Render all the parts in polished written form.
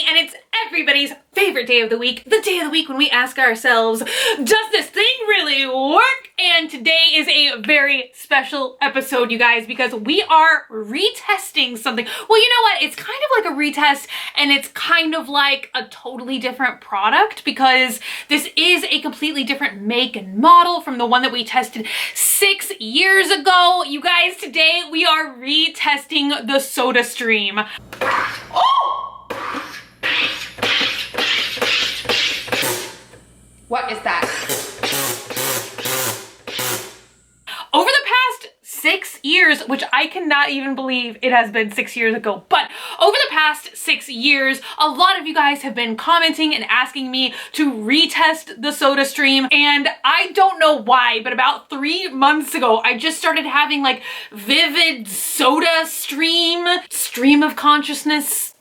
and it's everybody's favorite day of the week when we ask ourselves, does this thing really work? And today is a very special episode, you guys, because we are retesting something. Well, you know what? It's kind of like a retest, and it's kind of like a totally different product because this is a completely different make and model from the one that we tested 6 years ago. You guys, today we are retesting the Sodastream. Oh! What is that? Over the past 6 years, which I cannot even believe it has been 6 years ago, but over the past 6 years, a lot of you guys have been commenting and asking me to retest the Sodastream, and I don't know why, but about 3 months ago, I just started having like vivid Sodastream, stream of consciousness.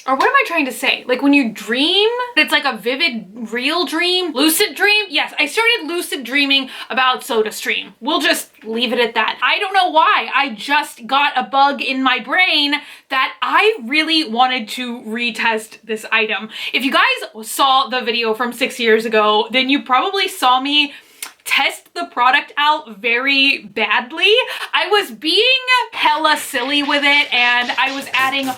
Or what am I trying to say? Like when you dream, it's like a vivid, real dream, lucid dream. Yes, I started lucid dreaming about Sodastream. We'll just leave it at that. I don't know why. I just got a bug in my brain that I really wanted to retest this item. If you guys saw the video from 6 years ago, then you probably saw me test the product out very badly. I was being hella silly with it, and I was adding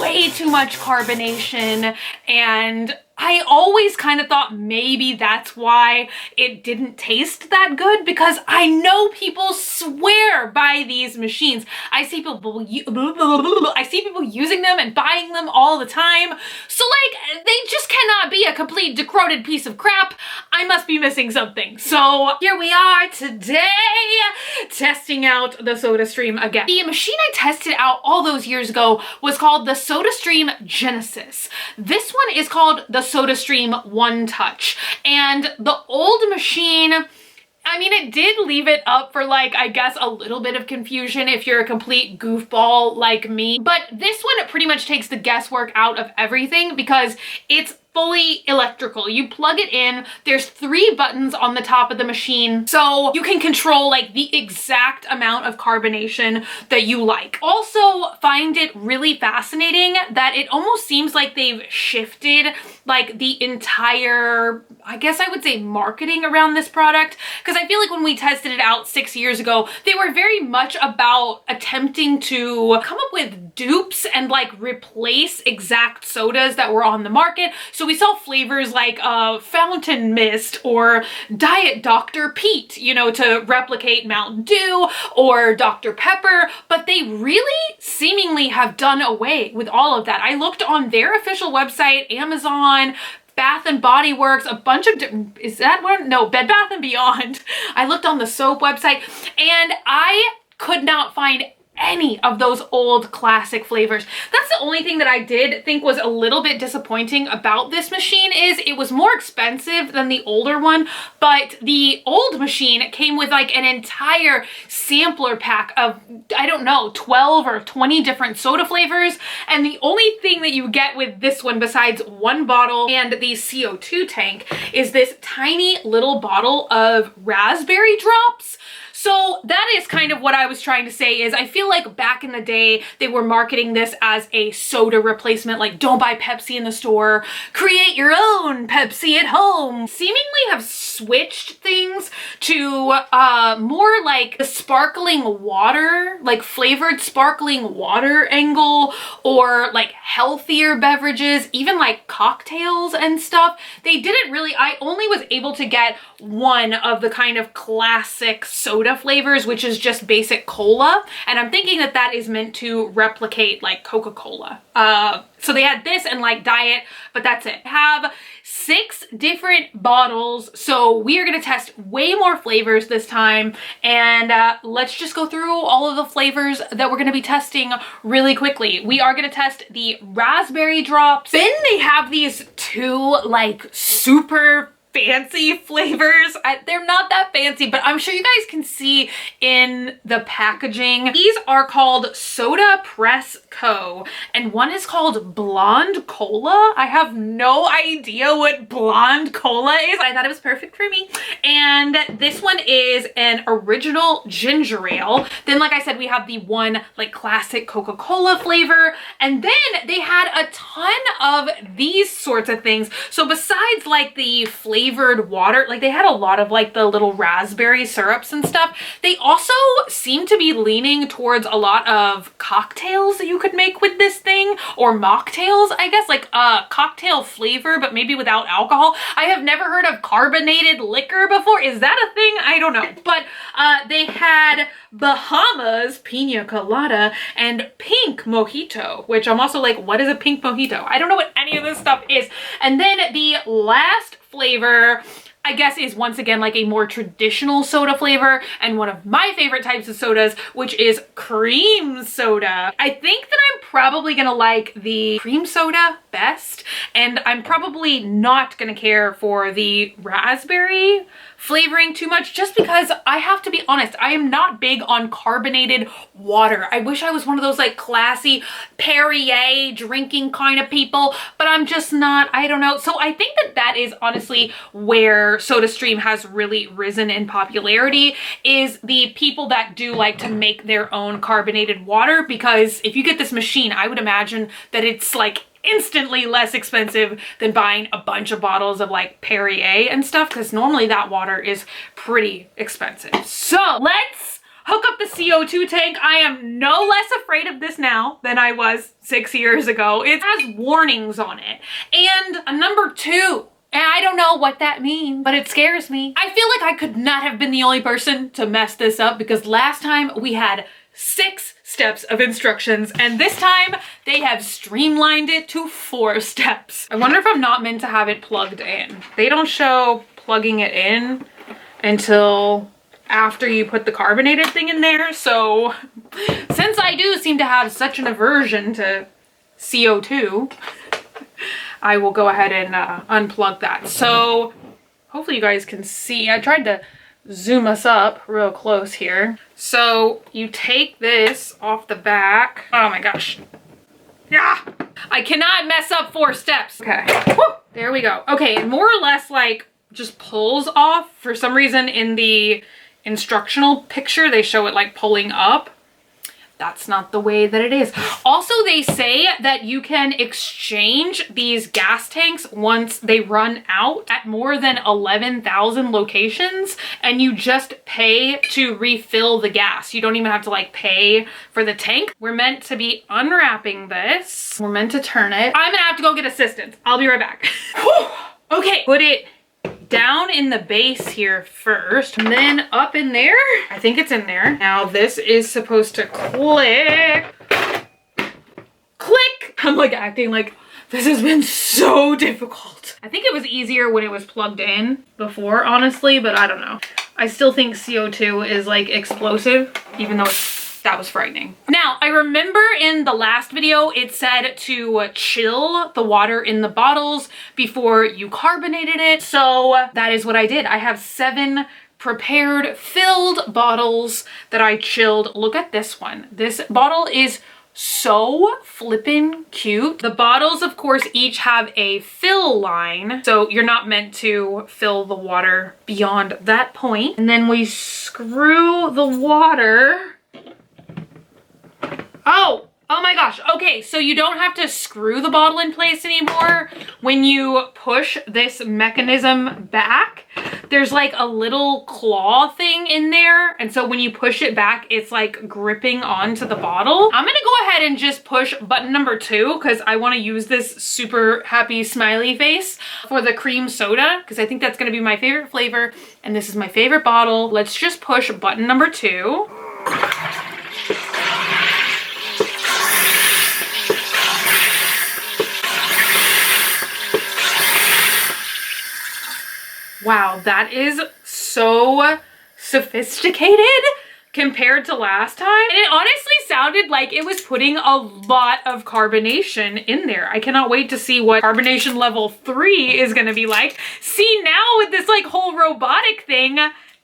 way too much carbonation, and I always kind of thought maybe that's why it didn't taste that good, because I know people swear by these machines. I see people using them and buying them all the time. So like, they just cannot be a complete decrepit piece of crap. I must be missing something. So here we are today testing out the Sodastream again. The machine I tested out all those years ago was called the Sodastream Genesis. This one is called the Sodastream One Touch, and the old machine, I mean, it did leave it up for like, I guess, a little bit of confusion if you're a complete goofball like me, but this one pretty much takes the guesswork out of everything because it's fully electrical. You plug it in, there's 3 buttons on the top of the machine, so you can control like the exact amount of carbonation that you like. Also find it really fascinating that it almost seems like they've shifted like the entire, I guess I would say, marketing around this product, because I feel like when we tested it out 6 years ago, they were very much about attempting to come up with dupes and like replace exact sodas that were on the market. So we saw flavors like Fountain Mist or Diet Dr. Pete, you know, to replicate Mountain Dew or Dr. Pepper, but they really seemingly have done away with all of that. I looked on their official website, Amazon, Bath and Body Works, a bunch of different, is that one? No, Bed Bath and Beyond. I looked on the soap website and I could not find any of those old classic flavors. That's the only thing that I did think was a little bit disappointing about this machine is it was more expensive than the older one, but the old machine came with like an entire sampler pack of, I don't know, 12 or 20 different soda flavors, and the only thing that you get with this one besides 1 bottle and the CO2 tank is this tiny little bottle of raspberry drops. So that is kind of what I was trying to say is I feel like back in the day, they were marketing this as a soda replacement, like don't buy Pepsi in the store, create your own Pepsi at home. Seemingly have switched things to more like the sparkling water, like flavored sparkling water angle, or like healthier beverages, even like cocktails and stuff. They didn't really, I only was able to get one of the kind of classic soda flavors, which is just basic cola, and I'm thinking that that is meant to replicate like Coca-Cola. So they had this and like diet, but that's it. I have 6 different bottles, so we are gonna test way more flavors this time, and let's just go through all of the flavors that we're gonna be testing really quickly. We are gonna test the raspberry drops. Then they have these 2 like super fancy flavors. They're not that fancy, but I'm sure you guys can see in the packaging. These are called Soda Press Co. and one is called Blonde Cola. I have no idea what Blonde Cola is. I thought it was perfect for me. And this one is an original ginger ale. Then, like I said, we have the one like classic Coca-Cola flavor. And then they had a ton of these sorts of things. So besides like the flavored water, like they had a lot of like the little raspberry syrups and stuff. They also seem to be leaning towards a lot of cocktails that you could make with this thing, or mocktails, I guess, like a cocktail flavor, but maybe without alcohol. I have never heard of carbonated liquor before. Is that a thing? I don't know. But they had Bahamas Pina Colada and Pink Mojito, which I'm also like, what is a pink mojito? I don't know what any of this stuff is. And then the last flavor, I guess, is once again like a more traditional soda flavor and one of my favorite types of sodas, which is cream soda. I think that I'm probably gonna like the cream soda best, and I'm probably not gonna care for the raspberry flavoring too much, just because I have to be honest, I am not big on carbonated water. I wish I was one of those like classy Perrier drinking kind of people, but I'm just not. I don't know. So I think that that is honestly where Sodastream has really risen in popularity, is the people that do like to make their own carbonated water, because if you get this machine, I would imagine that it's like instantly less expensive than buying a bunch of bottles of like Perrier and stuff, because normally that water is pretty expensive. So let's hook up the CO2 tank. I am no less afraid of this now than I was 6 years ago. It has warnings on it. And a number 2. And I don't know what that means, but it scares me. I feel like I could not have been the only person to mess this up, because last time we had 6 steps of instructions, and this time they have streamlined it to 4 steps. I wonder if I'm not meant to have it plugged in. They don't show plugging it in until after you put the carbonated thing in there. So since I do seem to have such an aversion to CO2, I will go ahead and unplug that. So hopefully you guys can see. I tried to zoom us up real close here. So you take this off the back. Oh my gosh. Yeah, I cannot mess up 4 steps. Okay, woo, there we go. Okay, it more or less like just pulls off. For some reason in the instructional picture, they show it like pulling up. That's not the way that it is. Also, they say that you can exchange these gas tanks once they run out at more than 11,000 locations, and you just pay to refill the gas. You don't even have to like pay for the tank. We're meant to be unwrapping this. We're meant to turn it. I'm gonna have to go get assistance. I'll be right back. Okay, put it down in the base here first, and then up in there. I think it's in there. Now this is supposed to click. Click! I'm like acting like this has been so difficult. I think it was easier when it was plugged in before, honestly, but I don't know. I still think CO2 is like explosive, even though that was frightening. Now, I remember in the last video, it said to chill the water in the bottles before you carbonated it. So that is what I did. I have 7 prepared filled bottles that I chilled. Look at this one. This bottle is so flippin' cute. The bottles, of course, each have a fill line, so you're not meant to fill the water beyond that point. And then we screw the water. Oh my gosh. Okay, so you don't have to screw the bottle in place anymore. When you push this mechanism back, there's like a little claw thing in there. And so when you push it back, it's like gripping onto the bottle. I'm gonna go ahead and just push button number 2, because I want to use this super happy smiley face for the cream soda, because I think that's gonna be my favorite flavor. And this is my favorite bottle. Let's just push button number 2. Wow, that is so sophisticated. compared to last time. And it honestly sounded like it was putting a lot of carbonation in there. I cannot wait to see what carbonation level 3 is gonna be like. See, now with this like whole robotic thing,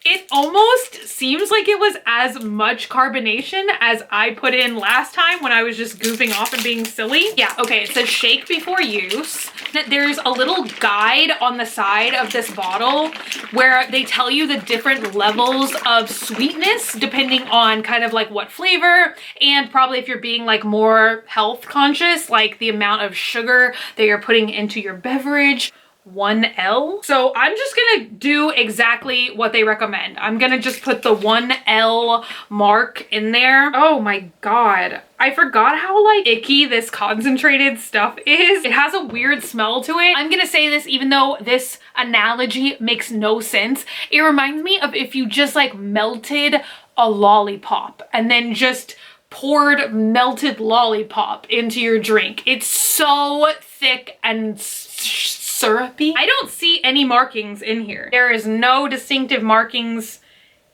it almost seems like it was as much carbonation as I put in last time when I was just goofing off and being silly. Yeah, okay, it says shake before use. There's a little guide on the side of this bottle where they tell you the different levels of sweetness depending on kind of like what flavor, and probably if you're being like more health conscious, like the amount of sugar that you're putting into your beverage. 1L. So I'm just gonna do exactly what they recommend. I'm gonna just put the 1L mark in there. Oh my God. I forgot how like icky this concentrated stuff is. It has a weird smell to it. I'm gonna say this even though this analogy makes no sense. It reminds me of if you just like melted a lollipop and then just poured melted lollipop into your drink. It's so thick and syrupy. I don't see any markings in here. There is no distinctive markings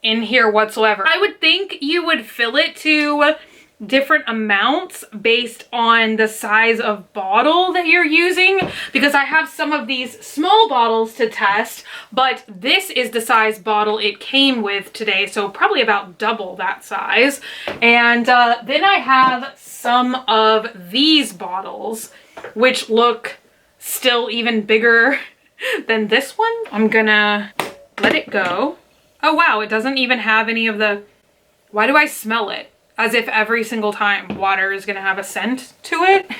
in here whatsoever. I would think you would fill it to different amounts based on the size of bottle that you're using, because I have some of these small bottles to test, but this is the size bottle it came with today, so probably about double that size. And then I have some of these bottles which look still even bigger than this one. I'm gonna let it go. Oh wow, it doesn't even have any of the... Why do I smell it? As if every single time water is gonna have a scent to it.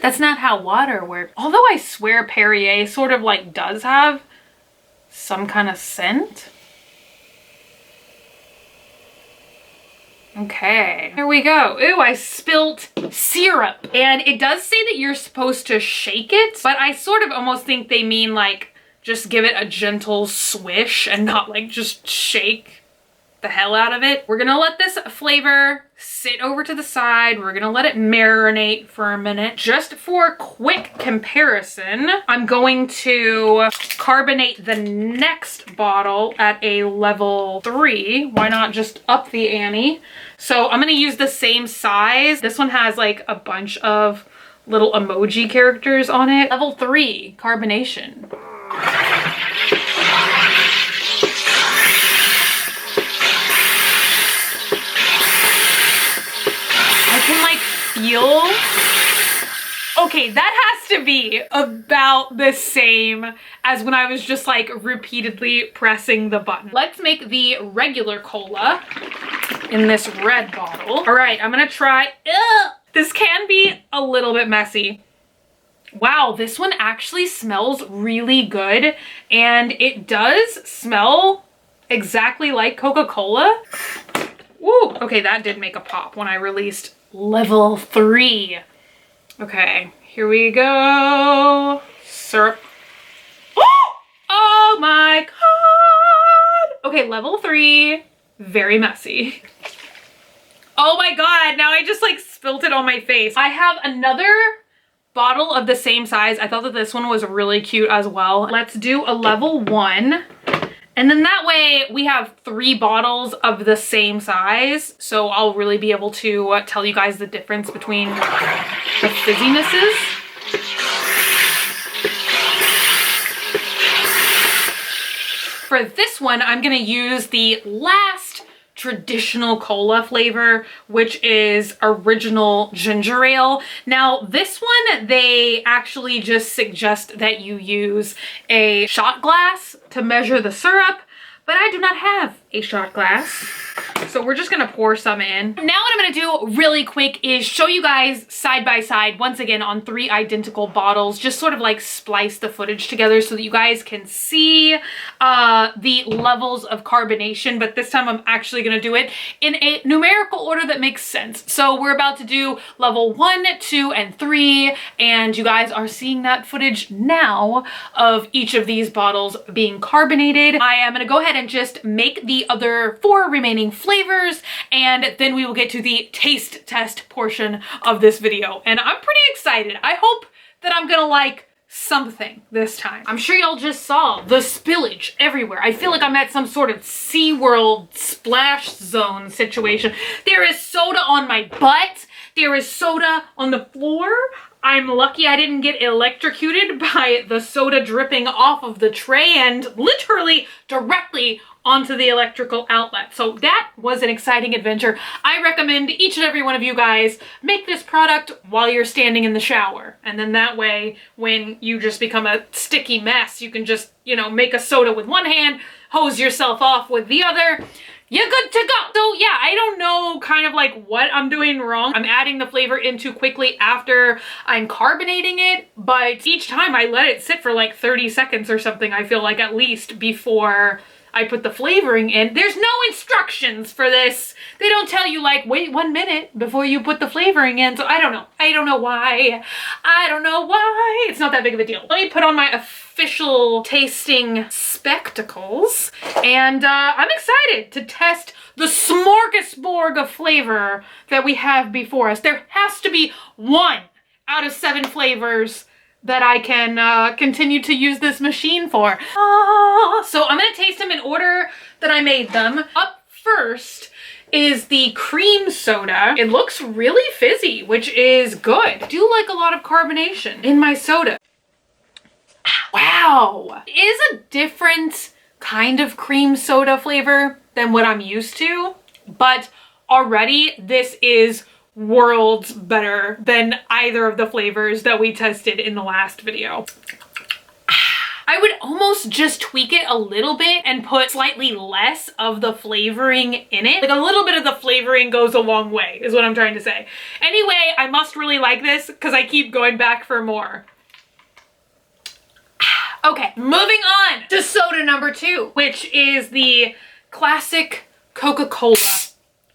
That's not how water works. Although I swear Perrier sort of like does have some kind of scent. Okay, here we go. Ooh, I spilt syrup. And it does say that you're supposed to shake it, but I sort of almost think they mean like just give it a gentle swish and not like just shake the hell out of it. We're gonna let this flavor sit over to the side. We're gonna let it marinate for a minute. Just for quick comparison, I'm going to carbonate the next bottle at a level 3. Why not just up the ante? So I'm gonna use the same size. This one has like a bunch of little emoji characters on it. Level 3 carbonation. Feel. Okay, that has to be about the same as when I was just like repeatedly pressing the button. Let's make the regular cola in this red bottle. All right, I'm gonna try. Ugh! This can be a little bit messy. Wow, this one actually smells really good, and it does smell exactly like Coca-Cola. Woo! Okay, that did make a pop when I released level 3. Okay, here we go. Syrup. Oh my God. Okay, level 3, very messy. Oh my God, now I just like spilt it on my face. I have another bottle of the same size. I thought that this one was really cute as well. Let's do a level 1. And then that way we have 3 bottles of the same size. So I'll really be able to tell you guys the difference between the fizzinesses. For this one, I'm gonna use the last traditional cola flavor, which is original ginger ale. Now this one, they actually just suggest that you use a shot glass to measure the syrup, but I do not have a shot glass. So we're just gonna pour some in. Now what I'm gonna do really quick is show you guys side by side, once again on 3 identical bottles, just sort of like splice the footage together so that you guys can see the levels of carbonation, but this time I'm actually gonna do it in a numerical order that makes sense. So we're about to do level 1, 2, and 3, and you guys are seeing that footage now of each of these bottles being carbonated. I am gonna go ahead and just make the other 4 remaining flavors, and then we will get to the taste test portion of this video. And I'm pretty excited. I hope that I'm gonna like something this time. I'm sure y'all just saw the spillage everywhere. I feel like I'm at some sort of SeaWorld splash zone situation. There is soda on my butt. There is soda on the floor. I'm lucky I didn't get electrocuted by the soda dripping off of the tray and literally directly onto the electrical outlet. So that was an exciting adventure. I recommend each and every one of you guys make this product while you're standing in the shower. And then that way, when you just become a sticky mess, you can just, you know, make a soda with one hand, hose yourself off with the other. You're good to go. So yeah, I don't know kind of like what I'm doing wrong. I'm adding the flavor in too quickly after I'm carbonating it, but each time I let it sit for like 30 seconds or something, I feel like, at least, before I put the flavoring in. There's no instructions for this. They don't tell you like, wait 1 minute before you put the flavoring in. So I don't know. I don't know why. I don't know why. It's not that big of a deal. Let me put on my official tasting spectacles. And I'm excited to test the smorgasbord of flavor that we have before us. There has to be 1 out of 7 flavors that I can continue to use this machine for. So I'm gonna taste them in order that I made them. Up first is the cream soda. It looks really fizzy, which is good. I do like a lot of carbonation in my soda. Wow, it is a different kind of cream soda flavor than what I'm used to, but already this is worlds better than either of the flavors that we tested in the last video. I would almost just tweak it a little bit and put slightly less of the flavoring in it. Like a little bit of the flavoring goes a long way is what I'm trying to say. Anyway, I must really like this because I keep going back for more. Okay, moving on to soda number 2, which is the classic Coca-Cola.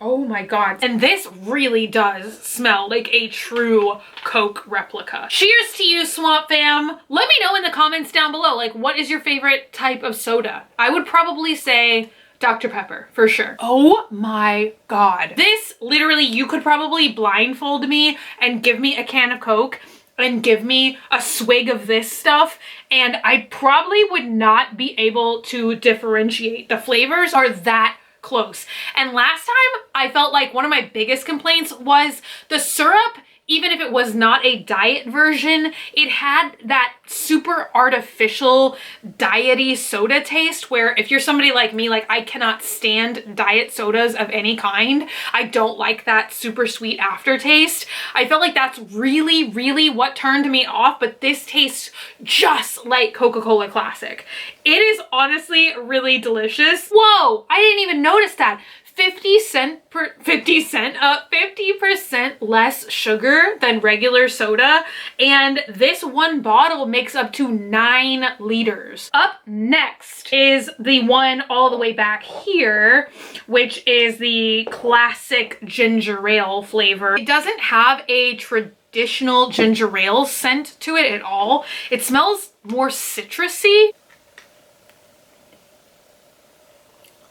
Oh my God. And this really does smell like a true Coke replica. Cheers to you, Swamp Fam. Let me know in the comments down below, like, what is your favorite type of soda? I would probably say Dr. Pepper, for sure. Oh my God. This literally, you could probably blindfold me and give me a can of Coke and give me a swig of this stuff, and I probably would not be able to differentiate. The flavors are that close. And last time I felt like one of my biggest complaints was the syrup. Even if it was not a diet version, it had that super artificial diety soda taste where if you're somebody like me, like I cannot stand diet sodas of any kind. I don't like that super sweet aftertaste. I felt like that's really, really what turned me off, but this tastes just like Coca-Cola Classic. It is honestly really delicious. Whoa, I didn't even notice that. 50% less sugar than regular soda, and this one bottle makes up to 9 liters. Up next is the one all the way back here, which is the classic ginger ale flavor. It doesn't have a traditional ginger ale scent to it at all. It smells more citrusy.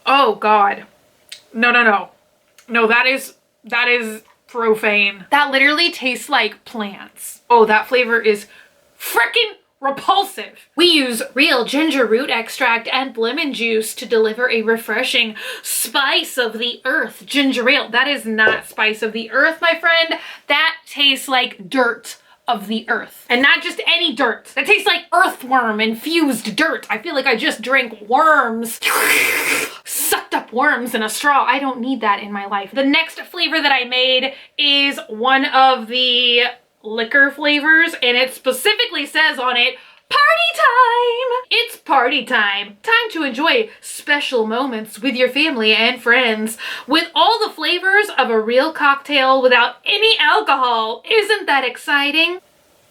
Oh God. No, that is profane. That literally tastes like plants. Oh, that flavor is freaking repulsive. We use real ginger root extract and lemon juice to deliver a refreshing spice of the earth ginger ale. That is not spice of the earth, my friend. That tastes like dirt of the earth. And not just any dirt. That tastes like earthworm infused dirt. I feel like I just drank worms. Sucked up worms in a straw. I don't need that in my life. The next flavor that I made is one of the liquor flavors, and it specifically says on it, party time! It's party time. Time to enjoy special moments with your family and friends with all the flavors of a real cocktail without any alcohol. Isn't that exciting?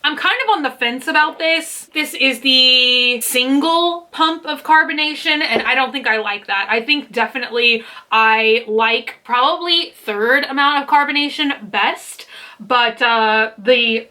I'm kind of on the fence about this. This is the single pump of carbonation, and I don't think I like that. I think definitely I like probably third amount of carbonation best, but the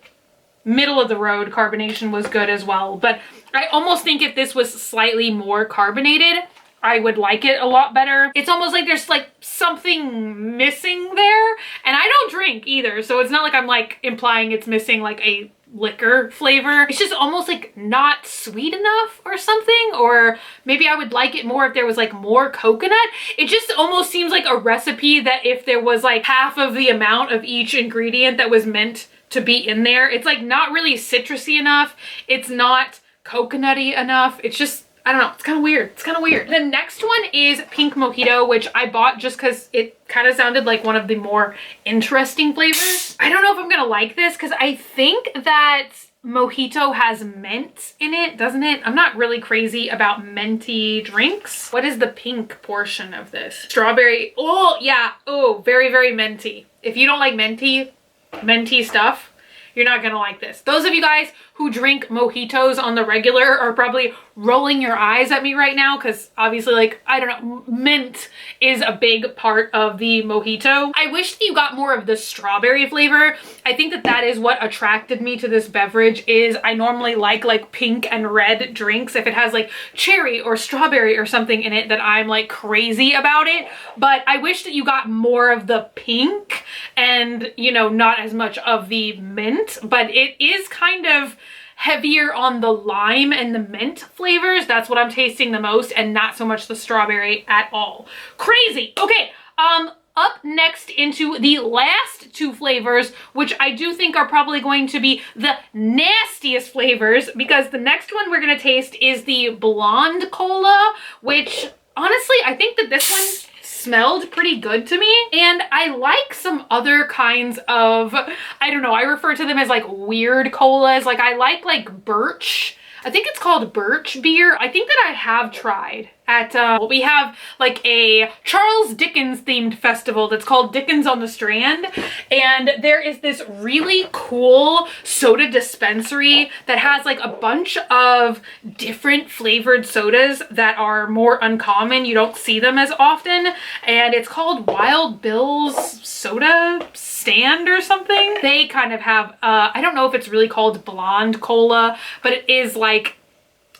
middle of the road carbonation was good as well. But I almost think if this was slightly more carbonated, I would like it a lot better. It's almost like there's like something missing there, and I don't drink either, so it's not like I'm like implying it's missing like a liquor flavor. It's just almost like not sweet enough or something, or maybe I would like it more if there was like more coconut. It just almost seems like a recipe that if there was like half of the amount of each ingredient that was meant to be in there, it's like not really citrusy enough. It's not coconutty enough. It's just, I don't know, it's kind of weird. It's kind of weird. The next one is pink mojito, which I bought just because it kind of sounded like one of the more interesting flavors. I don't know if I'm gonna like this because I think that mojito has mint in it, doesn't it? I'm not really crazy about minty drinks. What is the pink portion of this? Strawberry. Oh yeah. Oh, very, very minty. If you don't like minty stuff, you're not gonna like this. Those of you guys who drink mojitos on the regular are probably rolling your eyes at me right now because obviously, like, I don't know, mint is a big part of the mojito. I wish that you got more of the strawberry flavor. I think that that is what attracted me to this beverage. Is I normally like pink and red drinks if it has like cherry or strawberry or something in it, that I'm like crazy about it. But I wish that you got more of the pink and, you know, not as much of the mint, but it is kind of heavier on the lime and the mint flavors. That's what I'm tasting the most, and not so much the strawberry at all. Crazy. Okay, up next into the last two flavors, which I do think are probably going to be the nastiest flavors, because the next one we're gonna taste is the blonde cola, which honestly, I think that this one smelled pretty good to me. And I like some other kinds of, I don't know, I refer to them as like weird colas. Like I like birch. I think it's called birch beer. I think that I have tried at, we have like a Charles Dickens themed festival that's called Dickens on the Strand. And there is this really cool soda dispensary that has like a bunch of different flavored sodas that are more uncommon. You don't see them as often. And it's called Wild Bill's Soda Stand or something. They kind of have, I don't know if it's really called blonde cola, but it is like,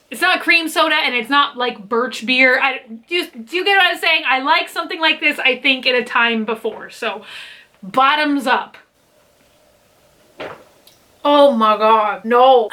it's not cream soda and it's not like birch beer. Do you get what I'm saying? I like something like this, I think, in a time before. So bottoms up. Oh my God, no.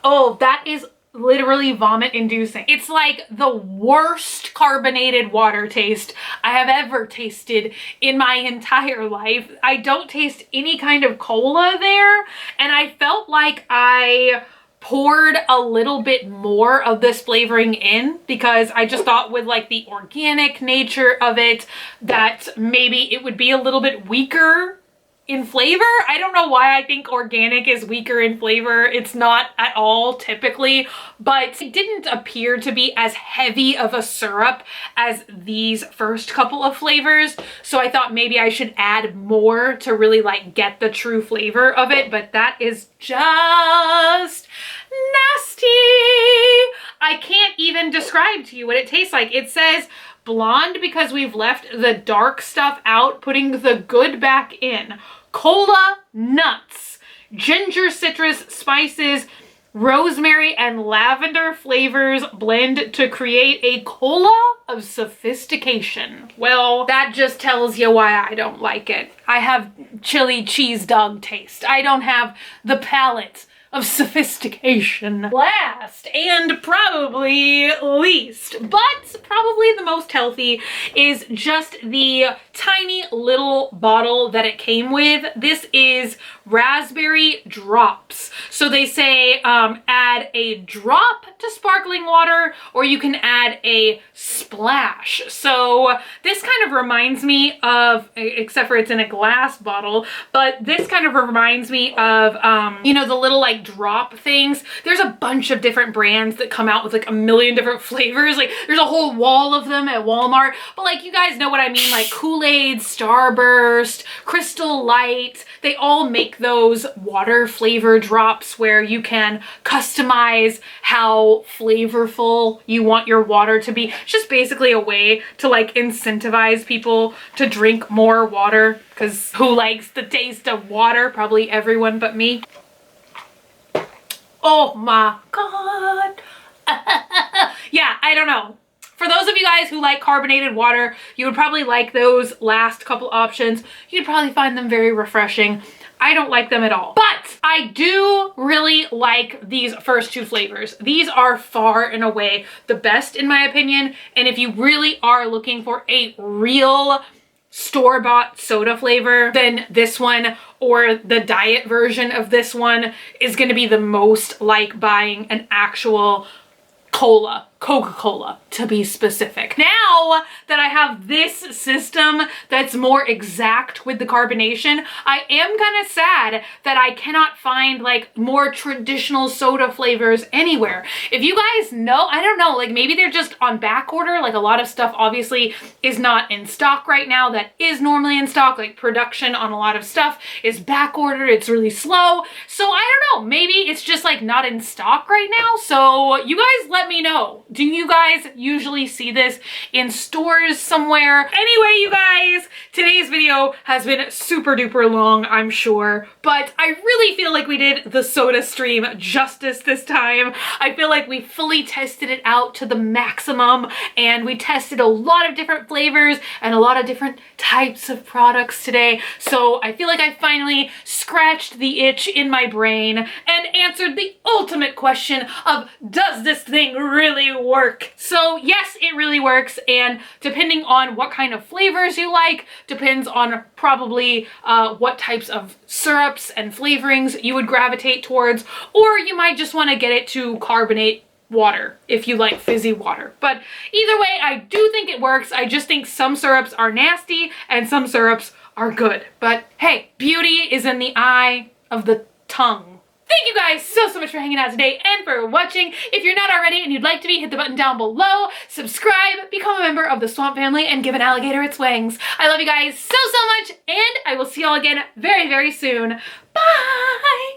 Oh, that is literally vomit inducing. It's like the worst carbonated water taste I have ever tasted in my entire life. I don't taste any kind of cola there, and I felt like I poured a little bit more of this flavoring in because I just thought with like the organic nature of it that maybe it would be a little bit weaker in flavor. I don't know why I think organic is weaker in flavor. It's not at all typically, but it didn't appear to be as heavy of a syrup as these first couple of flavors. So I thought maybe I should add more to really like get the true flavor of it, but that is just nasty. I can't even describe to you what it tastes like. It says blonde because we've left the dark stuff out, putting the good back in. Cola nuts, ginger, citrus, spices, rosemary, and lavender flavors blend to create a cola of sophistication. Well, that just tells you why I don't like it. I have chili cheese dog taste. I don't have the palate of sophistication. Last and probably least, but probably the most healthy, is just the tiny little bottle that it came with. This is raspberry drops. So they say add a drop to sparkling water, or you can add a splash. So this kind of reminds me of, except for it's in a glass bottle, but this kind of reminds me of, you know, the little like drop things. There's a bunch of different brands that come out with like a million different flavors. Like there's a whole wall of them at Walmart, but like you guys know what I mean, like Kool-Aid, Starburst, Crystal Light, they all make those water flavor drops where you can customize how flavorful you want your water to be. It's just basically a way to like incentivize people to drink more water, because who likes the taste of water? Probably everyone but me. Oh my God. Yeah, I don't know. For those of you guys who like carbonated water, you would probably like those last couple options. You'd probably find them very refreshing. I don't like them at all. But I do really like these first two flavors. These are far and away the best in my opinion. And if you really are looking for a real store-bought soda flavor, then this one or the diet version of this one is going to be the most like buying an actual cola, Coca-Cola to be specific. Now that I have this system that's more exact with the carbonation, I am kind of sad that I cannot find like more traditional soda flavors anywhere. If you guys know, I don't know, like maybe they're just on back order. Like a lot of stuff obviously is not in stock right now that is normally in stock. Like production on a lot of stuff is back ordered. It's really slow. So I don't know, maybe it's just like not in stock right now. So you guys let me know. Do you guys usually see this in stores somewhere? Anyway, you guys, today's video has been super duper long, I'm sure, but I really feel like we did the Sodastream justice this time. I feel like we fully tested it out to the maximum, and we tested a lot of different flavors and a lot of different types of products today. So I feel like I finally scratched the itch in my brain and answered the ultimate question of, does this thing really work? So yes, it really works, and depending on what kind of flavors you like, depends on probably what types of syrups and flavorings you would gravitate towards, or you might just want to get it to carbonate water if you like fizzy water. But either way, I do think it works. I just think some syrups are nasty and some syrups are good. But hey, beauty is in the eye of the tongue. Thank you guys so much for hanging out today and for watching. If you're not already and you'd like to be, hit the button down below, subscribe, become a member of the Swamp family, and give an alligator its wings. I love you guys so much, and I will see y'all again very, very soon. Bye!